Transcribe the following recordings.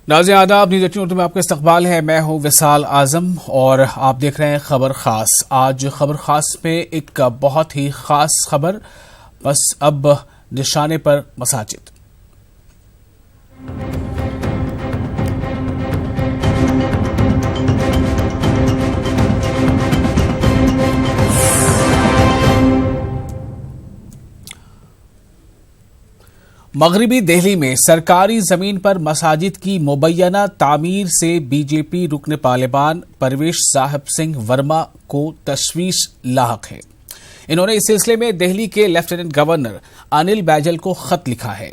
नाज़रीन आदाब, न्यूज़ 18 उर्दू में आपका इस्तकबाल है। मैं हूं विसाल आजम और आप देख रहे हैं खबर खास। आज खबर खास में एक बहुत ही खास खबर, बस अब निशाने पर मसाजिद। मगरिबी दिल्ली में सरकारी जमीन पर मसाजिद की मुबैना तामीर से बीजेपी रुकन पार्लिमान परवेश साहब सिंह वर्मा को तशवीश लाहक है। इन्होंने इस सिलसिले में दिल्ली के लेफ्टिनेंट गवर्नर अनिल बैजल को खत लिखा है।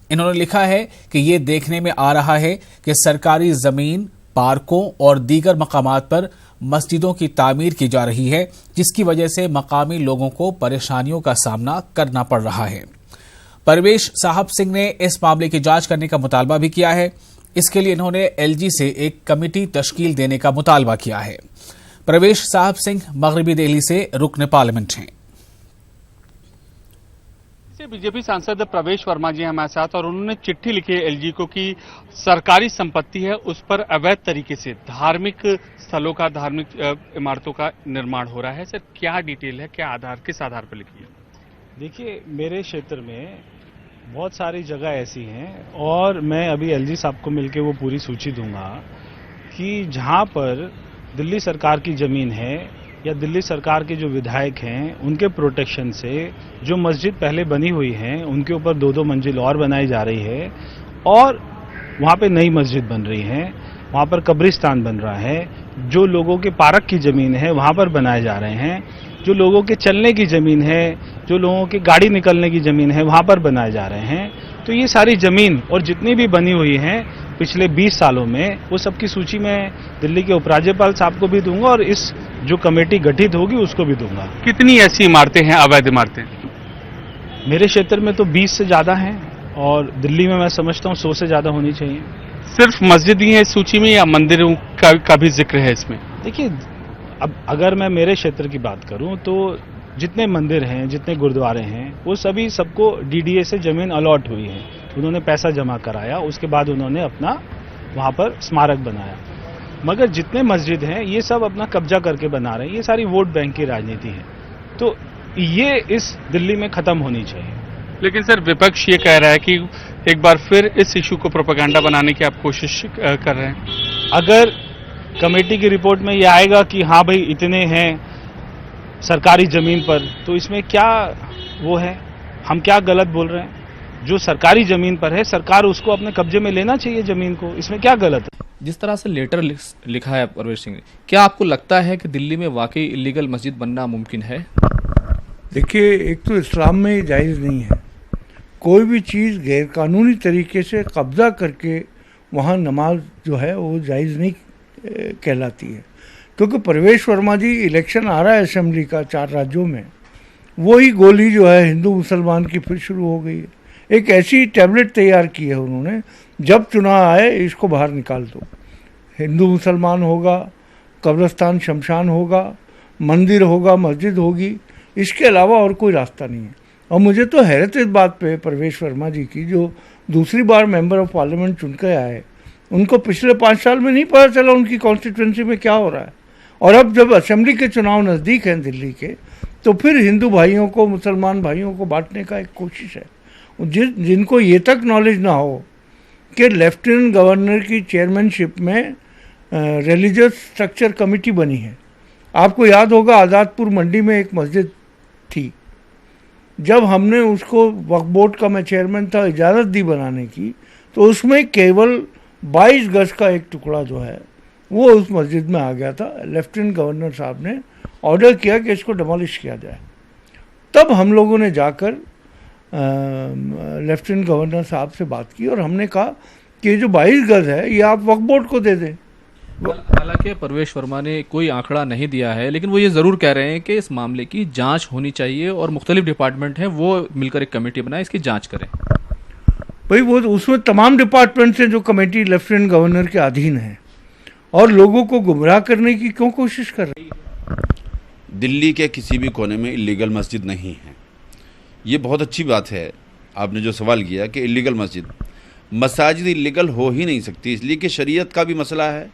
इन्होंने लिखा है कि ये देखने में आ रहा है कि सरकारी जमीन, पार्कों और दीगर मकामात पर मस्जिदों की तामीर की जा रही है, जिसकी वजह से मकामी लोगों को परेशानियों का सामना करना पड़ रहा है। परवेश साहब सिंह ने इस मामले की जांच करने का मुतालबा भी किया है। इसके लिए इन्होंने एलजी से एक कमेटी तश्कील देने का मुतालबा किया है। परवेश साहब सिंह मगरिबी दिल्ली से रुकन पार्लियामेंट हैं। बीजेपी सांसद प्रवेश वर्मा जी हमारे साथ, और उन्होंने चिट्ठी लिखी है एलजी को कि सरकारी संपत्ति है, उस पर अवैध तरीके से धार्मिक स्थलों का, धार्मिक इमारतों का निर्माण हो रहा है। सर, क्या डिटेल है, क्या आधार, किस आधार पर लिखी है? देखिए, मेरे क्षेत्र में बहुत सारी जगह ऐसी हैं और मैं अभी एलजी साहब को मिलकर वो पूरी सूची दूंगा कि जहां पर दिल्ली सरकार की जमीन है या दिल्ली सरकार के जो विधायक हैं उनके प्रोटेक्शन से जो मस्जिद पहले बनी हुई हैं उनके ऊपर 2-2 मंजिल और बनाई जा रही है, और वहां पे नई मस्जिद बन रही है, वहां पर कब्रिस्तान बन रहा है, जो लोगों के पार्क की जमीन है वहां पर बनाए जा रहे हैं, जो लोगों के चलने की जमीन है, जो लोगों की गाड़ी निकलने की जमीन है वहां पर बनाए जा रहे हैं। तो ये सारी जमीन और जितनी भी बनी हुई है पिछले 20 सालों में, वो सबकी सूची में दिल्ली के उपराज्यपाल साहब को भी दूंगा और इस जो कमेटी गठित होगी उसको भी दूंगा। कितनी ऐसी इमारतें हैं, अवैध इमारतें? मेरे क्षेत्र में तो 20 से ज्यादा हैं और दिल्ली में मैं समझता हूँ 100 से ज्यादा होनी चाहिए। सिर्फ मस्जिद ही है इस सूची में या मंदिरों का भी जिक्र है इसमें? देखिए, अब अगर मैं मेरे क्षेत्र की बात करूं तो जितने मंदिर हैं, जितने गुरुद्वारे हैं, वो सभी सबको डीडीए से जमीन अलॉट हुई है। उन्होंने पैसा जमा कराया, उसके बाद उन्होंने अपना वहां पर स्मारक बनाया। मगर जितने मस्जिद हैं ये सब अपना कब्जा करके बना रहे हैं। ये सारी वोट बैंक की राजनीति है, तो ये इस दिल्ली में खत्म होनी चाहिए। लेकिन सर, विपक्ष ये कह रहा है कि एक बार फिर इस इशू को प्रोपेगेंडा बनाने की आप कोशिश कर रहे हैं। अगर कमेटी की रिपोर्ट में ये आएगा कि हाँ भाई इतने हैं सरकारी जमीन पर, तो इसमें क्या वो है, हम क्या गलत बोल रहे हैं? जो सरकारी जमीन पर है सरकार उसको अपने कब्जे में लेना चाहिए जमीन को, इसमें क्या गलत है? जिस तरह से लेटर लिखा है परवेश सिंह ने, क्या आपको लगता है कि दिल्ली में वाकई इलीगल मस्जिद बनना मुमकिन है? देखिए, एक तो इस्लाम में ये जायज़ नहीं है। कोई भी चीज़ गैरकानूनी तरीके से कब्जा करके वहाँ नमाज जो है वो जायज़ नहीं कहलाती है। क्योंकि परवेश वर्मा जी, इलेक्शन आ रहा है असेंबली का 4 राज्यों में, वही गोली जो है हिंदू मुसलमान की फिर शुरू हो गई है। एक ऐसी टैबलेट तैयार की है उन्होंने, जब चुनाव आए इसको बाहर निकाल दो। हिंदू मुसलमान होगा, कब्रिस्तान शमशान होगा, मंदिर होगा, मस्जिद होगी, इसके अलावा और कोई रास्ता नहीं है। और मुझे तो हैरत इस बात पे परवेश वर्मा जी की, जो दूसरी बार मेंबर ऑफ पार्लियामेंट चुन के आए, उनको पिछले 5 साल में नहीं पता चला उनकी कॉन्स्टिट्यूंसी में क्या हो रहा है। और अब जब असेंबली के चुनाव नज़दीक हैं दिल्ली के, तो फिर हिंदू भाइयों को, मुसलमान भाइयों को बांटने का एक कोशिश है। जिनको ये तक नॉलेज ना हो कि लेफ्टिनेंट गवर्नर की चेयरमैनशिप में रिलीजियस स्ट्रक्चर कमेटी बनी है। आपको याद होगा आज़ादपुर मंडी में एक मस्जिद थी, जब हमने उसको वक्फ बोर्ड का मैं चेयरमैन था, इजाज़त दी बनाने की, तो उसमें केवल 22 गज का एक टुकड़ा जो है वो उस मस्जिद में आ गया था। लेफ्टिनेंट गवर्नर साहब ने ऑर्डर किया कि इसको डिमोलिश किया जाए। तब हम लोगों ने जाकर लेफ्टिनेंट गवर्नर साहब से बात की और हमने कहा कि ये जो 22 गज है ये आप वक्फ बोर्ड को दे दें। हालांकि परवेश वर्मा ने कोई आंकड़ा नहीं दिया है, लेकिन वो ये ज़रूर कह रहे हैं कि इस मामले की जांच होनी चाहिए और मुख्तलिफ डिपार्टमेंट हैं वो मिलकर एक कमेटी बनाए, इसकी जांच करें। भाई, वो उसमें तमाम डिपार्टमेंट्स हैं जो कमेटी लेफ्टिनेंट गवर्नर के अधीन है, और लोगों को गुमराह करने की क्यों कोशिश कर रही है? दिल्ली के किसी भी कोने में इलीगल मस्जिद नहीं है। ये बहुत अच्छी बात है आपने जो सवाल किया कि इलीगल मस्जिद, मसाजिद इलीगल हो ही नहीं सकती, इसलिए कि शरीयत का भी मसला है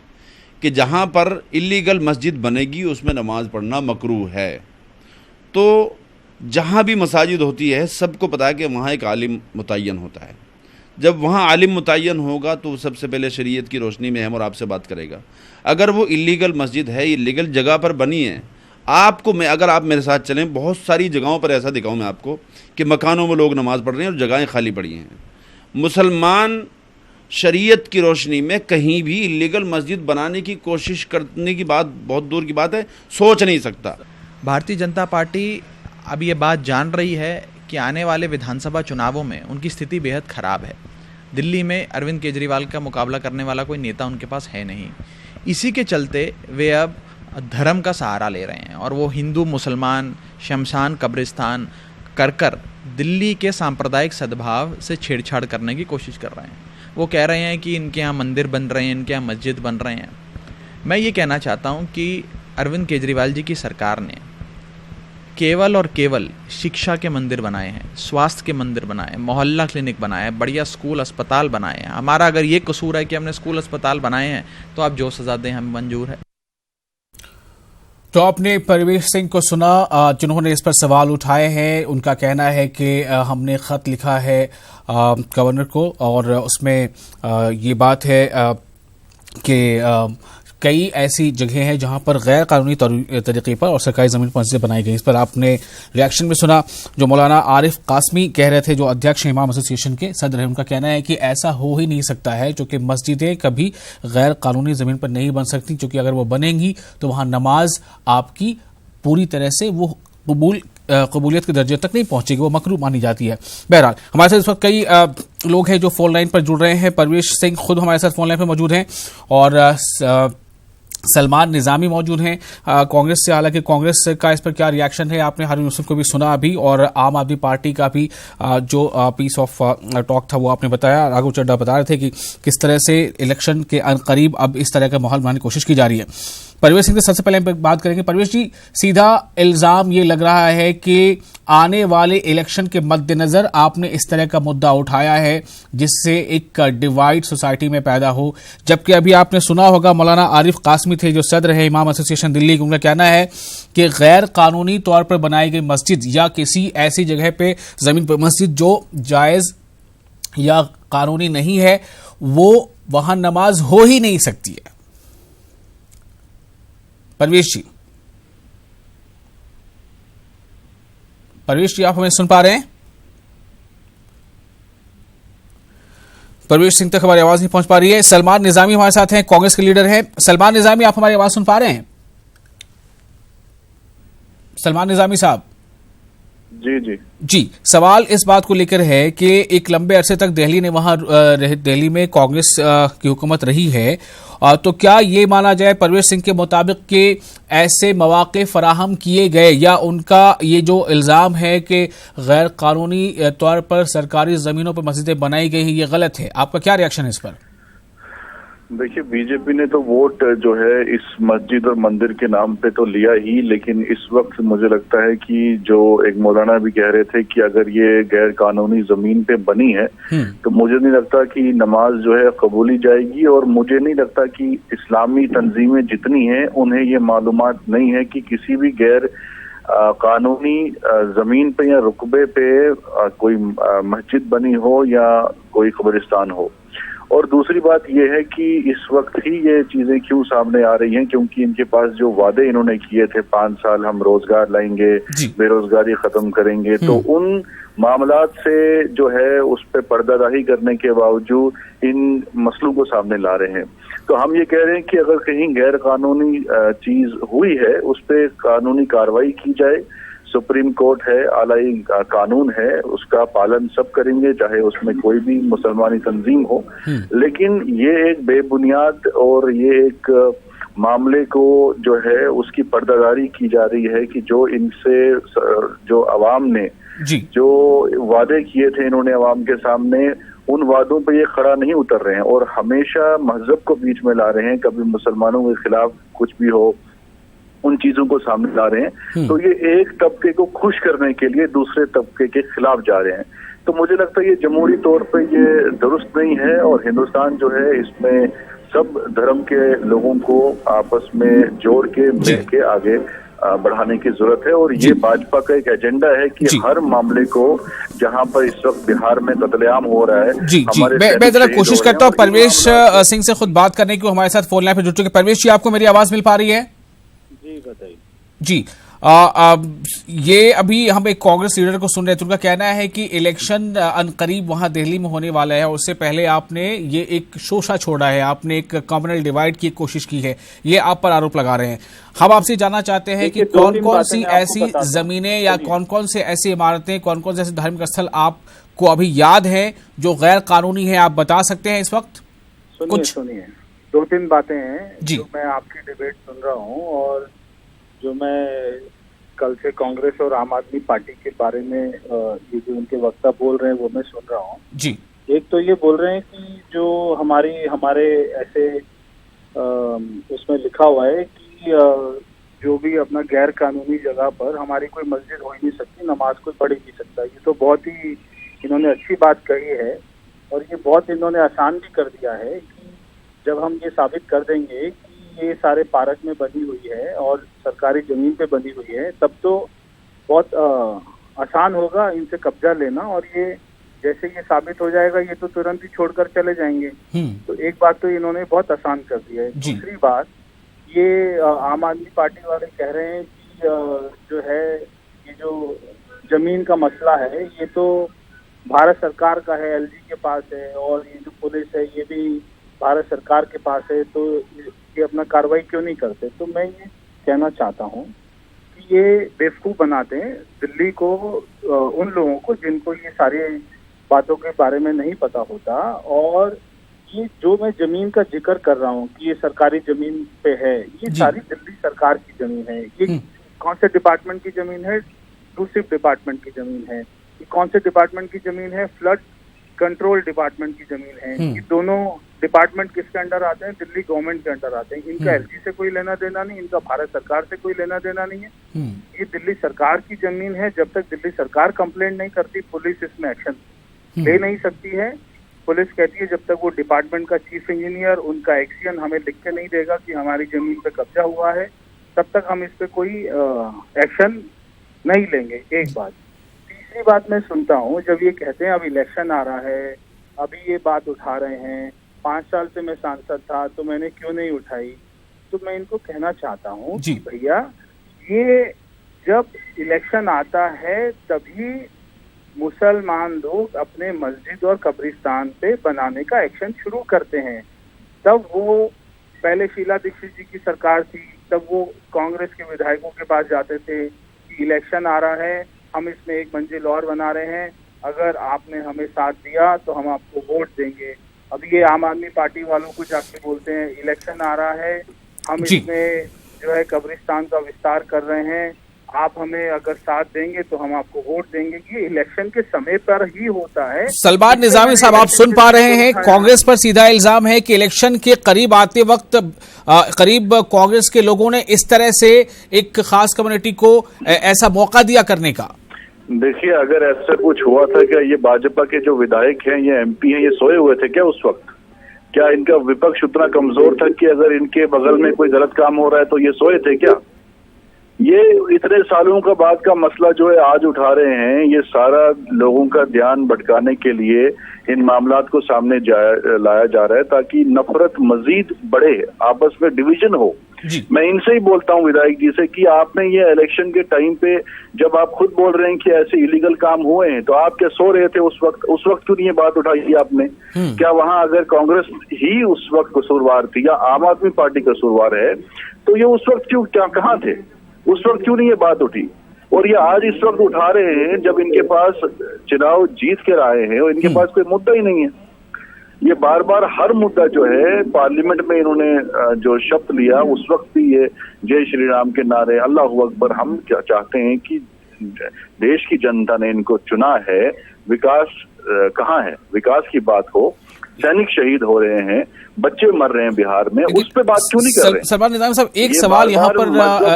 कि जहाँ पर इलीगल मस्जिद बनेगी उसमें नमाज पढ़ना मकरूह है। तो जहाँ भी मसाजिद होती है सबको पता है कि वहाँ एक आलिम मुतय्यन होता है। जब वहाँ आलिम मुतय्यन होगा तो सबसे पहले शरीयत की रोशनी में हम और आपसे बात करेगा। अगर वो इलीगल मस्जिद है, इलीगल जगह पर बनी है, आपको मैं अगर आप मेरे साथ चलें, बहुत सारी जगहों पर ऐसा दिखाऊं मैं आपको कि मकानों में लोग नमाज़ पढ़ रहे हैं और जगहें खाली पड़ी हैं। मुसलमान शरीयत की रोशनी में कहीं भी इलीगल मस्जिद बनाने की कोशिश करने की बात बहुत दूर की बात है, सोच नहीं सकता। भारतीय जनता पार्टी अब ये बात जान रही है कि आने वाले विधानसभा चुनावों में उनकी स्थिति बेहद ख़राब है। दिल्ली में अरविंद केजरीवाल का मुकाबला करने वाला कोई नेता उनके पास है नहीं। इसी के चलते वे अब धर्म का सहारा ले रहे हैं और वो हिंदू मुसलमान शमशान कब्रिस्तान कर दिल्ली के सांप्रदायिक सद्भाव से छेड़छाड़ करने की कोशिश कर रहे हैं। वो कह रहे हैं कि इनके यहाँ मंदिर बन रहे हैं, इनके यहाँ मस्जिद बन रहे हैं। मैं ये कहना चाहता हूँ कि अरविंद केजरीवाल जी की सरकार ने केवल और केवल शिक्षा के मंदिर बनाए हैं, स्वास्थ्य के मंदिर बनाए हैं, मोहल्ला क्लिनिक बनाए हैं, बढ़िया स्कूल अस्पताल बनाए हैं। हमारा अगर ये कसूर है कि हमने स्कूल अस्पताल बनाए हैं तो आप जो सजा दें हमें मंजूर है। तो आपने परवेश सिंह को सुना, जिन्होंने इस पर सवाल उठाए हैं। उनका कहना है कि हमने ख़त लिखा है गवर्नर को और उसमें ये बात है कि कई ऐसी जगह हैं जहां पर गैर कानूनी तरीके पर और सरकारी ज़मीन पर मस्जिद बनाई गई। इस पर आपने रिएक्शन में सुना जो मौलाना आरिफ कासमी कह रहे थे, जो अध्यक्ष इमाम एसोसिएशन के सदर हैं। उनका कहना है कि ऐसा हो ही नहीं सकता है, क्योंकि मस्जिदें कभी गैर कानूनी ज़मीन पर नहीं बन सकती, क्योंकि अगर वो बनेंगी तो वहाँ नमाज आपकी पूरी तरह से वो कबूलियत के दर्जे तक नहीं पहुंचेगी, वो मकरूह मानी जाती है। बहरहाल हमारे साथ इस वक्त कई लोग हैं जो फोन लाइन पर जुड़ रहे हैं। परवेश सिंह खुद हमारे साथ फोन लाइन पर मौजूद हैं और सलमान निजामी मौजूद हैं कांग्रेस से। हालांकि कांग्रेस का इस पर क्या रिएक्शन है आपने हारून यूसुफ को भी सुना अभी, और आम आदमी पार्टी का भी जो पीस ऑफ टॉक था वो आपने बताया। राघव चड्ढा बता रहे थे कि किस तरह से इलेक्शन के अनकरीब अब इस तरह का माहौल बनाने की कोशिश की जा रही है। परवेश सिंह से सबसे पहले हम बात करेंगे। परवेश जी, सीधा इल्जाम ये लग रहा है कि आने वाले इलेक्शन के मद्देनजर आपने इस तरह का मुद्दा उठाया है जिससे एक डिवाइड सोसाइटी में पैदा हो, जबकि अभी आपने सुना होगा मौलाना आरिफ कासमी थे जो सदर है इमाम एसोसिएशन दिल्ली, उनका कहना है कि गैर कानूनी तौर पर बनाई गई मस्जिद या किसी ऐसी जगह पे जमीन पर मस्जिद जो जायज या कानूनी नहीं है, वो वहां नमाज हो ही नहीं सकती है। परवेश जी आप हमें सुन पा रहे हैं? परवेश सिंह तक हमारी आवाज नहीं पहुंच पा रही है। सलमान निजामी हमारे साथ हैं, कांग्रेस के लीडर हैं। सलमान निजामी, आप हमारी आवाज सुन पा रहे हैं? सलमान निजामी साहब। जी, सवाल इस बात को लेकर है कि एक लंबे अरसे तक दिल्ली में कांग्रेस की हुकूमत रही है, तो क्या ये माना जाए परवेश सिंह के मुताबिक कि ऐसे मौके फराहम किए गए या उनका ये जो इल्ज़ाम है कि गैर कानूनी तौर पर सरकारी ज़मीनों पर मस्जिदें बनाई गई हैं, ये गलत है? आपका क्या रिएक्शन है इस पर? देखिए, बीजेपी ने तो वोट जो है इस मस्जिद और मंदिर के नाम पे तो लिया ही, लेकिन इस वक्त मुझे लगता है कि जो एक मौलाना भी कह रहे थे कि अगर ये गैर कानूनी जमीन पे बनी है तो मुझे नहीं लगता कि नमाज जो है कबूली जाएगी, और मुझे नहीं लगता कि इस्लामी तंजीमें जितनी हैं उन्हें ये मालूमात नहीं है कि किसी भी गैर कानूनी जमीन पे या रुकबे पे कोई मस्जिद बनी हो या कोई कब्रिस्तान हो। और दूसरी बात यह है कि इस वक्त ही ये चीजें क्यों सामने आ रही हैं, क्योंकि इनके पास जो वादे इन्होंने किए थे 5 साल हम रोजगार लाएंगे, बेरोजगारी खत्म करेंगे, तो उन मामलात से जो है उस पर पर्दादाही करने के बावजूद इन मसलों को सामने ला रहे हैं। तो हम ये कह रहे हैं कि अगर कहीं गैर कानूनी चीज हुई है उस पर कानूनी कार्रवाई की जाए। सुप्रीम कोर्ट है, आलाई कानून है, उसका पालन सब करेंगे, चाहे उसमें कोई भी मुसलमानी तंजीम हो। लेकिन ये एक बेबुनियाद और ये एक मामले को जो है उसकी पर्दादारी की जा रही है कि जो इनसे जो अवाम ने जो वादे किए थे इन्होंने अवाम के सामने, उन वादों पे ये खड़ा नहीं उतर रहे हैं और हमेशा मजहब को बीच में ला रहे हैं। कभी मुसलमानों के खिलाफ कुछ भी हो उन चीजों को सामने ला रहे हैं। तो ये एक तबके को खुश करने के लिए दूसरे तबके के खिलाफ जा रहे हैं। तो मुझे लगता है ये जमहूरी तौर पे ये दुरुस्त नहीं है और हिंदुस्तान जो है इसमें सब धर्म के लोगों को आपस में जोड़ के मिल के आगे बढ़ाने की जरूरत है। और ये भाजपा का एक एजेंडा है कि हर मामले को, जहां पर इस वक्त बिहार में कत्लेआम हो रहा है, जी मैं जरा कोशिश करता हूँ परवेश सिंह से खुद बात करने की, हमारे साथ फोन लाइन पे जुड़ चुके। परवेश जी, आपको मेरी आवाज मिल पा रही है? जी बताइए। जी ये अभी हम एक कांग्रेस लीडर को सुन रहे थे, उनका कहना है कि इलेक्शन अनकरीब वहां दिल्ली में होने वाला है, उससे पहले आपने ये एक शोषा छोड़ा है, आपने एक कम्युनल डिवाइड की कोशिश की है, ये आप पर आरोप लगा रहे हैं। हम आपसे जानना चाहते हैं कि कौन कौन सी ऐसी जमीनें या कौन कौन से ऐसी इमारतें, कौन कौन से ऐसे धार्मिक स्थल आपको अभी याद है जो गैर कानूनी है, आप बता सकते हैं इस वक्त? सुनिए 2-3 बातें हैं जो मैं आपकी डिबेट सुन रहा हूँ और जो मैं कल से कांग्रेस और आम आदमी पार्टी के बारे में ये जो उनके वक्ता बोल रहे हैं वो मैं सुन रहा हूँ जी। एक तो ये बोल रहे हैं कि जो हमारे ऐसे उसमें लिखा हुआ है कि जो भी अपना गैर कानूनी जगह पर हमारी कोई मस्जिद हो ही नहीं सकती, नमाज कोई पढ़ ही नहीं सकता। ये तो बहुत ही इन्होंने अच्छी बात कही है और ये बहुत इन्होंने आसान भी कर दिया है कि जब हम ये साबित कर देंगे कि ये सारे पार्क में बनी हुई है और सरकारी जमीन पे बनी हुई है, तब तो बहुत आसान होगा इनसे कब्जा लेना और ये जैसे ये साबित हो जाएगा ये तो तुरंत ही छोड़कर चले जाएंगे। तो एक बात तो इन्होंने बहुत आसान कर दिया है। दूसरी बात, ये आम आदमी पार्टी वाले कह रहे हैं कि जो है ये जो जमीन का मसला है ये तो भारत सरकार का है, एलजी के पास है और ये जो पुलिस है ये भी भारत सरकार के पास है, तो ये अपना कार्रवाई क्यों नहीं करते। तो मैं ये कहना चाहता हूँ कि ये बेवकूफ बनाते हैं दिल्ली को, उन लोगों को जिनको ये सारी बातों के बारे में नहीं पता होता। और ये जो मैं जमीन का जिक्र कर रहा हूँ कि ये सरकारी जमीन पे है, ये सारी दिल्ली सरकार की जमीन है। ये कौन से डिपार्टमेंट की जमीन है? दूसरे डिपार्टमेंट की जमीन है। ये कौन से डिपार्टमेंट की जमीन है? फ्लड कंट्रोल डिपार्टमेंट की जमीन है। ये दोनों डिपार्टमेंट किसके अंडर आते हैं? दिल्ली गवर्नमेंट के अंडर आते हैं। इनका एलजी से कोई लेना देना नहीं, इनका भारत सरकार से कोई लेना देना नहीं है। ये दिल्ली सरकार की जमीन है। जब तक दिल्ली सरकार कंप्लेंट नहीं करती, पुलिस इसमें एक्शन ले नहीं सकती है। पुलिस कहती है जब तक वो डिपार्टमेंट का चीफ इंजीनियर, उनका एक्सियन हमें लिख के नहीं देगा कि हमारी जमीन पे कब्जा हुआ है, तब तक हम इस पे कोई एक्शन नहीं लेंगे। एक बात। तीसरी बात मैं सुनता हूँ, जब ये कहते हैं अब इलेक्शन आ रहा है, अभी ये बात उठा रहे हैं, 5 साल से मैं सांसद था तो मैंने क्यों नहीं उठाई। तो मैं इनको कहना चाहता हूँ कि भैया ये जब इलेक्शन आता है तभी मुसलमान लोग अपने मस्जिद और कब्रिस्तान पे बनाने का एक्शन शुरू करते हैं। तब वो पहले शीला दीक्षित जी की सरकार थी, तब वो कांग्रेस के विधायकों के पास जाते थे कि इलेक्शन आ रहा है, हम इसमें एक मंजिल और बना रहे हैं, अगर आपने हमें साथ दिया तो हम आपको वोट देंगे। अब ये आम आदमी पार्टी वालों को जाके बोलते हैं इलेक्शन आ रहा है, हम इसमें जो है कब्रिस्तान का विस्तार कर रहे हैं, आप हमें अगर साथ देंगे तो हम आपको वोट देंगे। ये इलेक्शन के समय पर ही होता है। सलमान निजामी साहब, आप सुन पा रहे हैं, कांग्रेस पर सीधा इल्जाम है कि इलेक्शन के करीब आते वक्त करीब कांग्रेस के लोगों ने इस तरह से एक खास कम्युनिटी को ऐसा मौका दिया करने का। देखिए, अगर ऐसा कुछ हुआ था, क्या ये भाजपा के जो विधायक हैं, ये एमपी हैं, ये सोए हुए थे क्या उस वक्त? क्या इनका विपक्ष उतना कमजोर था कि अगर इनके बगल में कोई गलत काम हो रहा है तो ये सोए थे क्या? ये इतने सालों का बाद का मसला जो है आज उठा रहे हैं, ये सारा लोगों का ध्यान भटकाने के लिए इन मामलात को सामने लाया जा रहा है ताकि नफरत मजीद बढ़े, आपस में डिवीजन हो। मैं इनसे ही बोलता हूँ विधायक जी से कि आपने ये इलेक्शन के टाइम पे जब आप खुद बोल रहे हैं कि ऐसे इलीगल काम हुए हैं, तो आप क्या सो रहे थे उस वक्त क्यों नहीं ये बात उठाई आपने? क्या वहां अगर कांग्रेस ही उस वक्त कसूरवार थी या आम आदमी पार्टी कसूरवार है, तो ये उस वक्त कहाँ थे? उस वक्त क्यों नहीं ये बात उठी? और ये आज इस वक्त उठा रहे हैं जब इनके पास चुनाव जीत कर आए हैं और इनके पास कोई मुद्दा ही नहीं है। ये बार बार हर मुद्दा जो है पार्लियामेंट में इन्होंने जो शब्द लिया, उस वक्त भी ये जय श्री राम के नारे, अल्लाहू अकबर, हम क्या चाहते हैं कि देश की जनता ने इनको चुना है, विकास कहाँ है? विकास की बात हो सैनिक शहीद हो रहे हैं, बच्चे मर रहे हैं बिहार में, उस पे बात क्यों नहीं कर रहे? सलमान निज़ामी साहब, एक सवाल यहाँ पर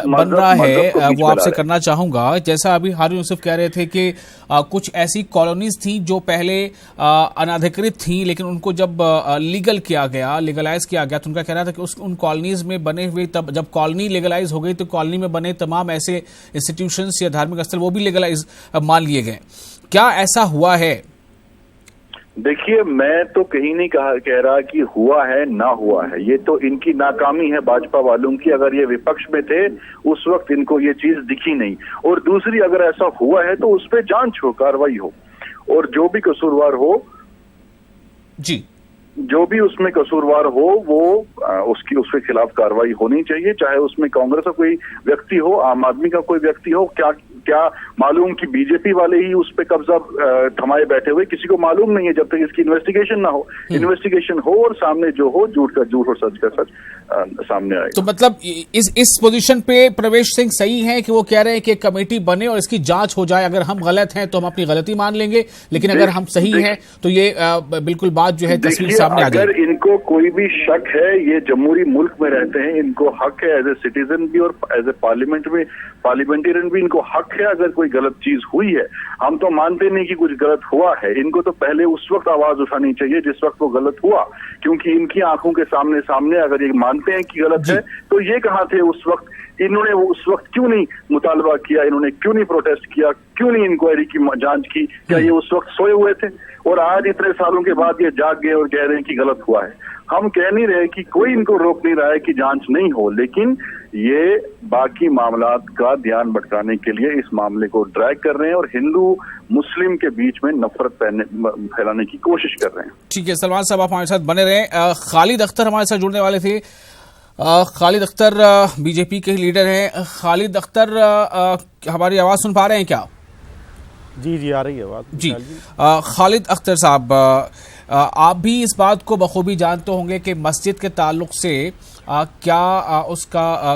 बन रहा है, वो आपसे करना चाहूंगा। जैसा अभी हारून यूसुफ कह रहे थे कि कुछ ऐसी कॉलोनीज थी जो पहले अनाधिकृत थी, लेकिन उनको जब लीगल किया गया, लीगलाइज किया गया, तो उनका कहना था कि उन कॉलोनीज में बने हुए, तब जब कॉलोनी लीगलाइज हो गई तो कॉलोनी में बने तमाम ऐसे इंस्टीट्यूशंस या धार्मिक स्थल वो भी लीगलाइज मान लिए गए। क्या ऐसा हुआ है? देखिए, मैं तो कहीं नहीं कह रहा कि हुआ है ना हुआ है, ये तो इनकी नाकामी है भाजपा वालों की। अगर ये विपक्ष में थे उस वक्त इनको ये चीज दिखी नहीं, और दूसरी अगर ऐसा हुआ है तो उस पर जांच हो, कार्रवाई हो, और जो भी कसूरवार हो जी, जो भी उसमें कसूरवार हो वो उसके खिलाफ कार्रवाई होनी चाहिए, चाहे उसमें कांग्रेस का कोई व्यक्ति हो, आम आदमी का कोई व्यक्ति हो। क्या मालूम कि बीजेपी वाले ही उस पे कब्जा थमाए बैठे हुए, किसी को मालूम नहीं है जब तक इसकी इन्वेस्टिगेशन ना हो। इन्वेस्टिगेशन हो और सामने जो हो, झूठ का झूठ और सच का सच सामने आएगा। तो मतलब इस पोजीशन पे प्रवेश सिंह सही है कि वो कह रहे हैं कि कमेटी बने और इसकी जांच हो जाए, अगर हम गलत हैं तो हम अपनी गलती मान लेंगे, लेकिन अगर हम सही हैं तो ये बिल्कुल बात जो है तस्वीर सामने आ जाएगी। अगर इनको कोई भी शक है, ये जमहूरी मुल्क में रहते हैं, इनको हक है एज ए सिटीजन भी और एज ए पार्लियामेंटेरियन भी इनको हक है। अगर कोई गलत चीज हुई है, हम तो मानते नहीं कि कुछ गलत हुआ है, इनको तो पहले उस वक्त आवाज उठानी चाहिए जिस वक्त वो गलत हुआ, क्योंकि इनकी आंखों के सामने अगर ये मानते हैं कि गलत है तो ये कहाँ थे उस वक्त? इन्होंने उस वक्त क्यों नहीं मुतालबा किया, इन्होंने क्यों नहीं प्रोटेस्ट किया, क्यों नहीं इंक्वायरी की जांच की? क्या ये उस वक्त सोए हुए थे? और आज इतने सालों के बाद ये जाग गए और कह रहे हैं कि गलत हुआ है। हम कह नहीं रहे कि कोई इनको रोक नहीं रहा है कि जांच नहीं हो, लेकिन ये बाकी मामलात का ध्यान भटकाने के लिए इस मामले को ड्रैग कर रहे हैं और हिंदू मुस्लिम के बीच में नफरत फैलाने की कोशिश कर रहे हैं। ठीक है सलमान साहब, आप हमारे साथ बने रहे। खालिद अख्तर हमारे साथ जुड़ने वाले थे। खालिद अख्तर बीजेपी के लीडर हैं। खालिद अख्तर, हमारी आवाज सुन पा रहे हैं क्या? जी आ रही है आवाज जी। खालिद अख्तर साहब, आप भी इस बात को बखूबी जानते होंगे कि मस्जिद के ताल्लुक से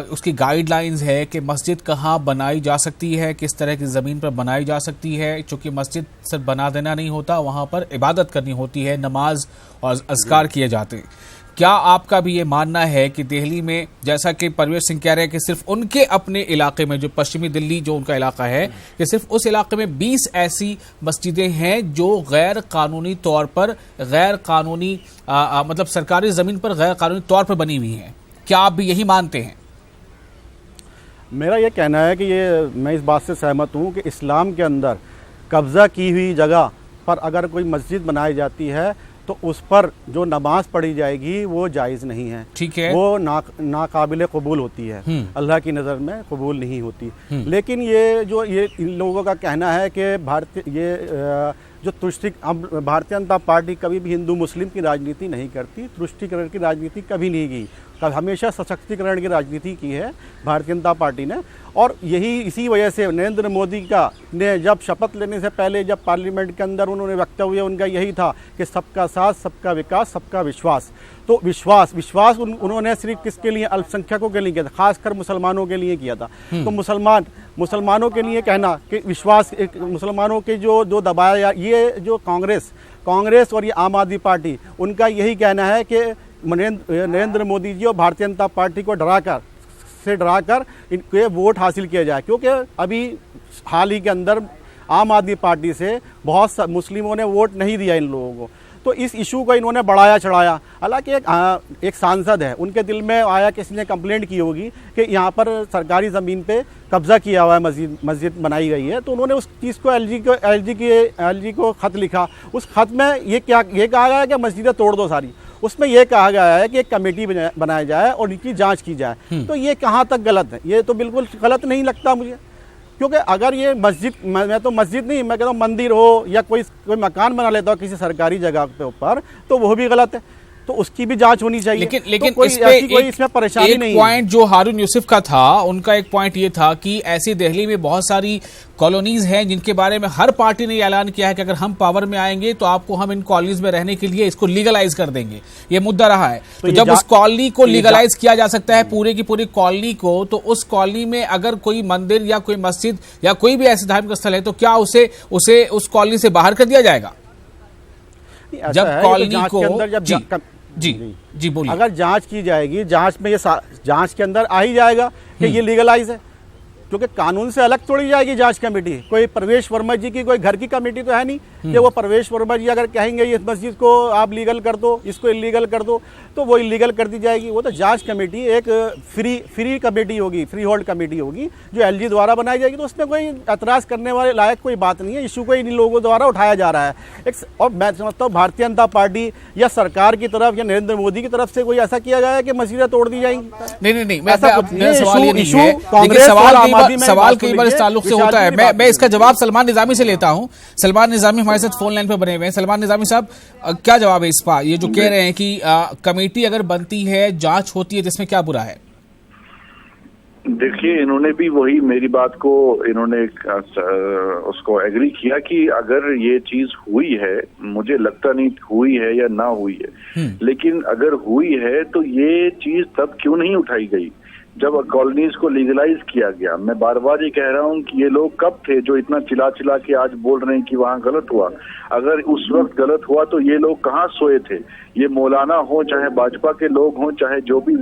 उसकी गाइडलाइंस है कि मस्जिद कहाँ बनाई जा सकती है, किस तरह की ज़मीन पर बनाई जा सकती है। चूँकि मस्जिद सिर्फ बना देना नहीं होता, वहाँ पर इबादत करनी होती है, नमाज और अज़कार किए जाते हैं। क्या आपका भी ये मानना है कि दिल्ली में, जैसा कि परवेश सिंह कह रहे हैं कि सिर्फ उनके अपने इलाके में, जो पश्चिमी दिल्ली जो उनका इलाका है, कि सिर्फ उस इलाके में 20 ऐसी मस्जिदें हैं जो गैर कानूनी तौर पर, गैर कानूनी मतलब सरकारी ज़मीन पर गैर कानूनी तौर पर बनी हुई हैं? क्या आप भी यही मानते हैं? मेरा ये कहना है कि मैं इस बात से सहमत हूँ कि इस्लाम के अंदर कब्ज़ा की हुई जगह पर अगर कोई मस्जिद बनाई जाती है तो उस पर जो नमाज पढ़ी जाएगी वो जायज़ नहीं है। ठीक है, वो नाकाबिले कबूल होती है, अल्लाह की नज़र में कबूल नहीं होती। लेकिन ये इन लोगों का कहना है कि भारतीय जनता पार्टी कभी भी हिंदू मुस्लिम की राजनीति नहीं करती, तुष्टीकरण की राजनीति कभी नहीं की, हमेशा सशक्तिकरण की राजनीति की है भारतीय जनता पार्टी ने। और इसी वजह से नरेंद्र मोदी ने जब शपथ लेने से पहले जब पार्लियामेंट के अंदर उन्होंने वक्तव्य उनका यही था कि सबका साथ, सबका विकास, सबका विश्वास। तो विश्वास उन्होंने सिर्फ किसके लिए? अल्पसंख्यकों के लिए किया था, खासकर मुसलमानों के लिए किया था। तो मुसलमानों के लिए कहना कि विश्वास मुसलमानों के जो दबाया, ये जो कांग्रेस और ये आम आदमी पार्टी, उनका यही कहना है कि नरेंद्र मोदी जी और भारतीय जनता पार्टी को डराकर इनके वोट हासिल किया जाए, क्योंकि अभी हाल ही के अंदर आम आदमी पार्टी से बहुत मुस्लिमों ने वोट नहीं दिया इन लोगों को। तो इस इशू को इन्होंने बढ़ाया चढ़ाया। हालांकि एक सांसद है, उनके दिल में आया, किसी ने कंप्लेंट की होगी कि यहाँ पर सरकारी ज़मीन पे कब्ज़ा किया हुआ है, मस्जिद बनाई गई है। तो उन्होंने उस चीज़ को एलजी को ख़त लिखा। उस ख़त में ये कहा गया है कि मस्जिदें तोड़ दो सारी। उसमें यह कहा गया है कि एक कमेटी बनाया जाए और इनकी जांच की जाए। तो ये कहाँ तक गलत है? ये तो बिल्कुल गलत नहीं लगता मुझे, क्योंकि अगर ये मस्जिद, मैं तो मस्जिद नहीं, मैं कहता हूँ मंदिर हो या कोई मकान बना लेता हो किसी सरकारी जगह पे ऊपर, तो वो भी गलत है। तो उसकी भी जांच होनी चाहिए। लेकिन तो कोई इसमें परेशानी नहीं है। पॉइंट जो हारून यूसुफ का था, उनका एक पॉइंट ये था कि ऐसी दिल्ली में बहुत सारी कॉलोनीज हैं जिनके बारे में हर पार्टी ने ऐलान किया है कि अगर हम पावर में आएंगे तो आपको हम इन कॉलोनीज में रहने के लिए इसको लीगलाइज कर देंगे। ये मुद्दा रहा है। तो जब उस कॉलोनी को लीगलाइज किया जा सकता है, पूरे की पूरी कॉलोनी को, तो उस कॉलोनी में अगर कोई मंदिर या कोई मस्जिद या कोई भी ऐसे धार्मिक स्थल है तो क्या उसे उस कॉलोनी से बाहर कर दिया जाएगा? ऐसा जब है, ये तो कॉलोनी जांच को के अंदर जब जी बोलिए। अगर जांच की जाएगी, जांच में ये जांच के अंदर आ ही जाएगा कि ये लीगलाइज है, क्योंकि कानून से अलग तोड़ी जाएगी जांच कमेटी। कोई प्रवेश वर्मा जी की कोई घर की कमेटी तो है नहीं कि वो प्रवेश वर्मा जी अगर कहेंगे इस मस्जिद को आप लीगल कर दो, इसको इलीगल कर दो, तो वो इलीगल कर दी जाएगी। वो तो जांच कमेटी एक फ्री कमेटी होगी, फ्री होल्ड कमेटी होगी जो एलजी द्वारा बनाई जाएगी। तो उसमें कोई एतराज़ करने वाले लायक कोई बात नहीं है। इशू को इन लोगों द्वारा उठाया जा रहा है। और मैं समझता हूँ भारतीय जनता पार्टी या सरकार की तरफ या नरेंद्र मोदी की तरफ से कोई ऐसा किया गया है कि मस्जिदें तोड़ दी जाएंगी। नहीं, ऐसा कुछ मेरा सवाल ये नहीं इशू है, कांग्रेस लेकिन और सवाल कई बार इस ताल्लुक से होता है। मैं इसका जवाब सलमान निजामी से लेता हूं। सलमान निजामी हमारे साथ फोन लाइन पे बने हुए हैं। सलमान निजामी साहब, क्या जवाब है इस पर? ये जो कह रहे हैं कि कमेटी अगर बनती है, जांच होती है, तो इसमें क्या बुरा है? देखिए, इन्होंने भी वही मेरी बात को इन्होंने उसको एग्री किया कि अगर ये चीज हुई है, मुझे लगता नहीं हुई है या ना हुई है, लेकिन अगर हुई है तो ये चीज तब क्यों नहीं उठाई गई जब कॉलोनीज को लीगलाइज किया गया। मैं बार बार ये कह रहा हूँ कि ये लोग कब थे जो इतना चिल्ला चिल्ला के आज बोल रहे हैं कि वहाँ गलत हुआ। अगर उस वक्त गलत हुआ तो ये लोग कहाँ सोए थे? ये मौलाना हो, चाहे भाजपा के लोग हों, चाहे जो भी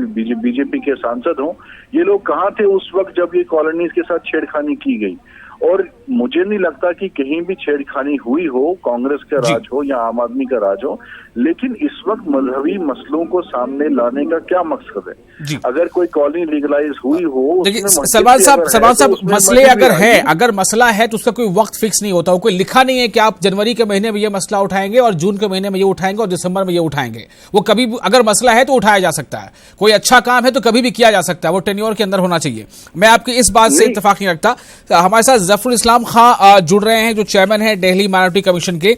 बीजेपी के सांसद हों, ये लोग कहाँ थे उस वक्त जब ये कॉलोनीज के साथ छेड़खानी की गई? और मुझे नहीं लगता कि कहीं भी छेड़खानी हुई हो, कांग्रेस का राज हो या आम आदमी का राज हो। लेकिन इस वक्त मजहबी मसलों को सामने लाने का क्या मकसद है? अगर कोई कॉलोनी लीगलाइज हुई हो, सलमान साहब मसले अगर है, अगर मसला है तो उसका कोई वक्त फिक्स नहीं होता। वो कोई लिखा नहीं है कि आप जनवरी के महीने में ये मसला उठाएंगे और जून के महीने में ये उठाएंगे और दिसंबर में ये उठाएंगे। वो कभी भी अगर मसला है तो उठाया जा सकता है। कोई अच्छा काम है तो कभी भी किया जा सकता है, वो टेन्योर के अंदर होना चाहिए। मैं आपकी इस बात से इत्तेफाक नहीं रखता। हमारे साथ जफरुल इस्लाम खां जुड़ रहे हैं, जो चेयरमैन है दिल्ली माइनॉरिटी कमीशन के।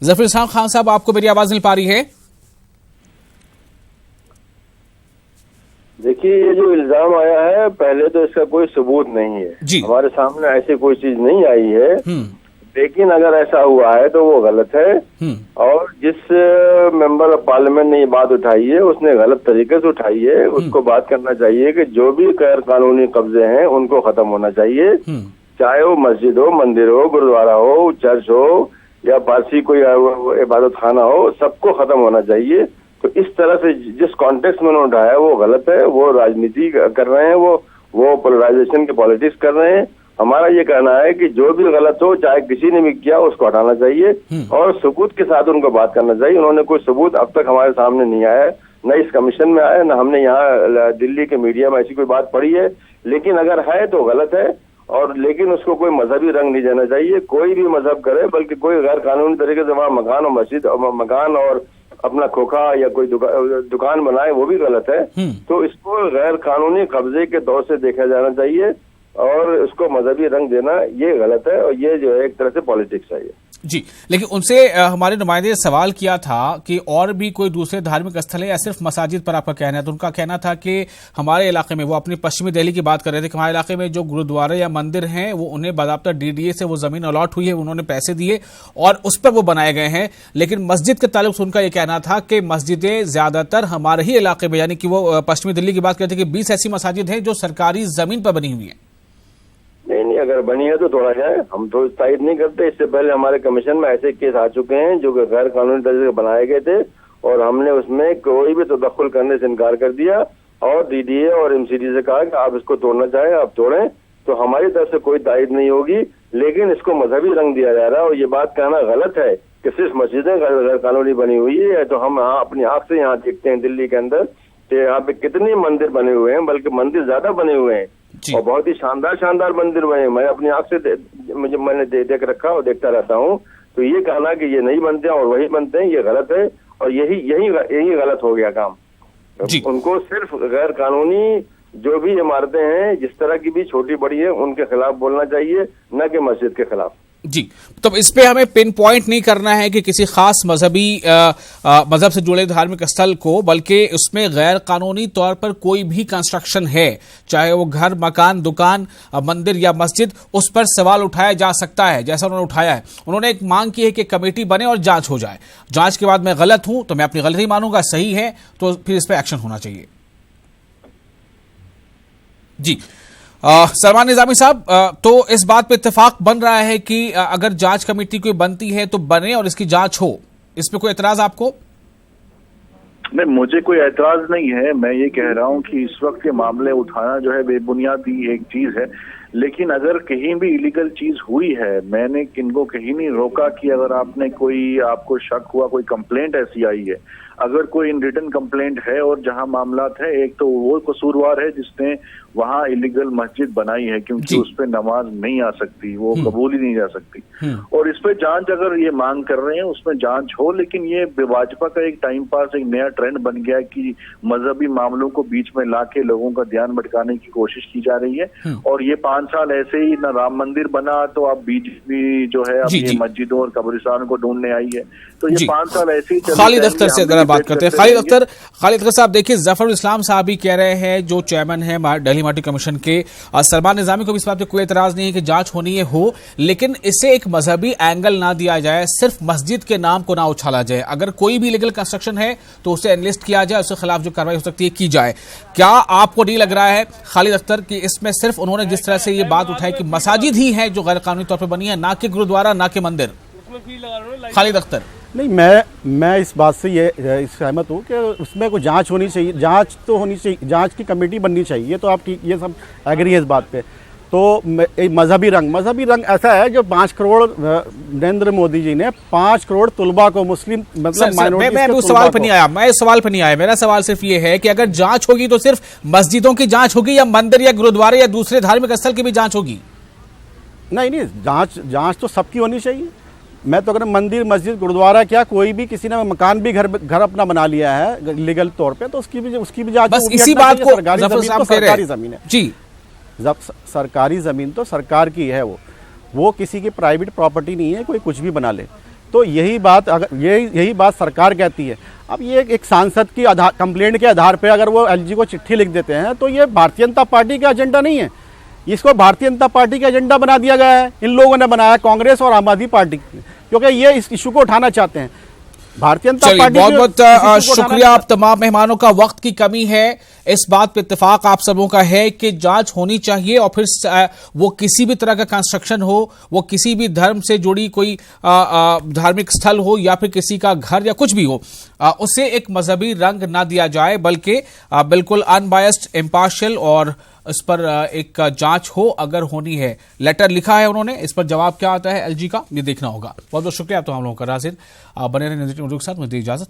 जफरुल इस्लाम खान साहब, आपको मेरी आवाज मिल पा रही है? देखिए, ये जो इल्जाम आया है, पहले तो इसका कोई सबूत नहीं है। हमारे सामने ऐसी कोई चीज नहीं आई है, लेकिन अगर ऐसा हुआ है तो वो गलत है। और जिस मेंबर ऑफ पार्लियामेंट ने ये बात उठाई है, उसने गलत तरीके से उठाई है। उसको बात करना चाहिए कि जो भी गैर कानूनी कब्जे हैं उनको खत्म होना चाहिए, चाहे वो मस्जिद हो, मंदिर हो, गुरुद्वारा हो, चर्च हो या पारसी कोई इबादत खाना हो, सबको खत्म होना चाहिए। तो इस तरह से जिस कॉन्टेक्स्ट में उन्होंने उठाया वो गलत है। वो राजनीति कर रहे हैं, वो पोलराइजेशन की पॉलिटिक्स कर रहे हैं। हमारा ये कहना है कि जो भी गलत हो, चाहे किसी ने भी किया, उसको हटाना चाहिए और सबूत के साथ उनको बात करना चाहिए। उन्होंने कोई सबूत अब तक हमारे सामने नहीं आया, न इस कमीशन में आया, न हमने यहाँ दिल्ली के मीडिया में ऐसी कोई बात पढ़ी है। लेकिन अगर है तो गलत है, और लेकिन उसको कोई मजहबी रंग नहीं देना चाहिए। कोई भी मजहब करे, बल्कि कोई गैर कानूनी तरीके से वहाँ मकान और मस्जिद मकान और अपना खोखा या कोई दुकान बनाए, वो भी गलत है। तो इसको गैर कानूनी कब्जे के तौर से देखा जाना चाहिए और उसको मजहबी रंग देना ये गलत है, और ये जो है एक तरह से पॉलिटिक्स है ये। जी, लेकिन उनसे हमारे नुमाइंदे ने सवाल किया था कि और भी कोई दूसरे धार्मिक स्थल है या सिर्फ मसाजिद पर आपका कहना है? तो उनका कहना था कि हमारे इलाके में, वो अपनी पश्चिमी दिल्ली की बात कर रहे थे, कि हमारे इलाके में जो गुरुद्वारे या मंदिर हैं वो उन्हें बाकायदा डीडीए से वो जमीन अलॉट हुई है, उन्होंने पैसे दिए और उस पर वो बनाए गए हैं। लेकिन मस्जिद के ताल्लुक से उनका ये कहना था कि मस्जिदें ज्यादातर हमारे ही इलाके में, यानी कि वो पश्चिमी दिल्ली की बात करते थे कि 20 ऐसी मसाजिद हैं जो सरकारी जमीन पर बनी हुई है। नहीं, अगर बनी है तो तोड़ा जाए, हम तो तायद नहीं करते। इससे पहले हमारे कमीशन में ऐसे केस आ चुके हैं जो गैर कानूनी तरीके से बनाए गए थे और हमने उसमें कोई भी तदख्खुल करने से इनकार कर दिया और डीडीए और एमसीडी से कहा कि आप इसको तोड़ना चाहें आप तोड़ें। तो हमारी तरफ से कोई तायद नहीं होगी, लेकिन इसको मजहबी रंग दिया जा रहा है। और ये बात कहना गलत है कि सिर्फ मस्जिदें गैर कानूनी बनी हुई है। तो हम अपनी आंख से यहाँ देखते हैं दिल्ली के अंदर कि यहाँ पे कितने मंदिर बने हुए हैं, बल्कि मंदिर ज्यादा बने हुए हैं और बहुत ही शानदार मंदिर बने। मैं अपनी आंख से मैंने देख रखा और देखता रहता हूँ। तो ये कहना कि ये नहीं बनते हैं और वही बनते हैं, ये गलत है और यही गलत हो गया काम। उनको सिर्फ गैर कानूनी जो भी इमारतें हैं, जिस तरह की भी छोटी बड़ी है, उनके खिलाफ बोलना चाहिए, न कि मस्जिद के खिलाफ। जी, तो इस पे हमें पिन पॉइंट नहीं करना है कि किसी खास मजहब से जुड़े धार्मिक स्थल को, बल्कि उसमें गैर कानूनी तौर पर कोई भी कंस्ट्रक्शन है, चाहे वो घर, मकान, दुकान, मंदिर या मस्जिद, उस पर सवाल उठाया जा सकता है, जैसा उन्होंने उठाया है। उन्होंने एक मांग की है कि कमेटी बने और जांच हो जाए। जांच के बाद मैं गलत हूं तो मैं अपनी गलती मानूंगा, सही है तो फिर इस पर एक्शन होना चाहिए। जी, सलमान निजामी साहब, तो इस बात पे इत्तेफाक बन रहा है कि अगर जांच कमेटी कोई बनती है तो बने और इसकी जांच हो। इस पे कोई एतराज आपको? नहीं, मुझे कोई एतराज नहीं है। मैं ये कह रहा हूँ कि इस वक्त ये मामले उठाना जो है बेबुनियादी एक चीज है, लेकिन अगर कहीं भी इलीगल चीज हुई है, मैंने इनको कहीं नहीं रोका कि अगर आपको शक हुआ, कोई कंप्लेंट ऐसी आई है, अगर कोई इन रिटन कंप्लेंट है और जहां मामलात है, एक तो वो कसूरवार है जिसने वहां इलीगल मस्जिद बनाई है, क्योंकि उस पे नमाज नहीं आ सकती, वो कबूल ही नहीं जा सकती। और इस पे जांच अगर ये मांग कर रहे हैं, उसमें जांच हो, लेकिन ये भाजपा का एक टाइम पास, एक नया ट्रेंड बन गया कि मजहबी मामलों को बीच में लाके लोगों का ध्यान भटकाने की कोशिश की जा रही है। और ये 5 साल ऐसे ही न राम मंदिर बना, तो अब बीजेपी जो है अब ये मस्जिदों और कब्रिस्तानों को ढूंढने आई है, तो ये 5 साल ऐसे ही खालिद अख्तर से अगर बात करते हैं, खालिद अख्तर साहब, देखिए जफर इस्लाम साहब भी कह रहे हैं, जो चेयरमैन है दिल्ली मार्टी कमीशन के, सलमान निजामी को भी इस बात पे कोई एतराज नहीं है कि जांच होनी है हो, लेकिन इसे एक मजहबी एंगल ना दिया जाए, सिर्फ मस्जिद के नाम को ना उछाला जाए। अगर कोई भी इलीगल कंस्ट्रक्शन है तो उसे एनलिस्ट किया जाए, उसके खिलाफ जो कार्रवाई हो सकती है की जाए। क्या आपको नहीं लग रहा है खालिद अख्तर कि इसमें सिर्फ उन्होंने जिस तरह से ये बात उठाई कि मसाजिद ही है जो गैर कानूनी तौर पर बनी है, ना कि गुरुद्वारा, ना कि मंदिर? खालिद अख्तर नहीं, मैं इस बात से ये सहमत हूँ कि उसमें कोई जांच होनी चाहिए, जांच तो होनी चाहिए, जांच की कमेटी बननी चाहिए, तो आप ये सब एग्री है इस बात पे। तो मजहबी रंग ऐसा है जो 5 करोड़ नरेंद्र मोदी जी ने 5 करोड़ तुलबा को, मुस्लिम मतलब माइनॉरिटीज मैं उस सवाल पर नहीं आया, मेरा सवाल सिर्फ ये है कि अगर जांच होगी तो सिर्फ मस्जिदों की जांच होगी या मंदिर या गुरुद्वारे या दूसरे धार्मिक स्थल की भी जांच होगी? नहीं, जांच तो सबकी होनी चाहिए। मैं तो अगर मंदिर, मस्जिद, गुरुद्वारा, क्या कोई भी किसी ने मकान भी घर अपना बना लिया है लीगल तौर पे, तो उसकी भी जांच। बस इसी बात को सरकारी जमीन है जी, जब सरकारी जमीन तो सरकार की है, वो किसी की प्राइवेट प्रॉपर्टी नहीं है, कोई कुछ भी बना ले। तो यही बात सरकार कहती है। अब ये एक सांसद की कंप्लेंट के आधार पर अगर वो एलजी को चिट्ठी लिख देते हैं, तो ये भारतीय जनता पार्टी का एजेंडा नहीं है, इसको भारतीय जनता पार्टी का एजेंडा बना दिया गया है। इन लोगों ने बनाया, कांग्रेस और आम आदमी पार्टी, क्योंकि ये इस इशू को उठाना चाहते हैं। भारतीय जनता पार्टी बहुत शुक्रिया। आप तमाम मेहमानों का, वक्त की कमी है, इस बात पे इत्तेफाक आप सबों का है कि जांच होनी चाहिए, और फिर वो किसी भी तरह का कंस्ट्रक्शन हो, वो किसी भी धर्म से जुड़ी कोई धार्मिक स्थल हो या फिर किसी का घर या कुछ भी हो, उसे एक मजहबी रंग ना दिया जाए, बल्कि बिल्कुल अनबायस्ड, इम्पार्शियल और इस पर एक जांच हो अगर होनी है। लेटर लिखा है उन्होंने, इस पर जवाब क्या आता है एलजी का, ये देखना होगा। बहुत बहुत शुक्रिया आप तो हम लोगों का। राजिद बने रहे के साथ, मुझे इजाजत।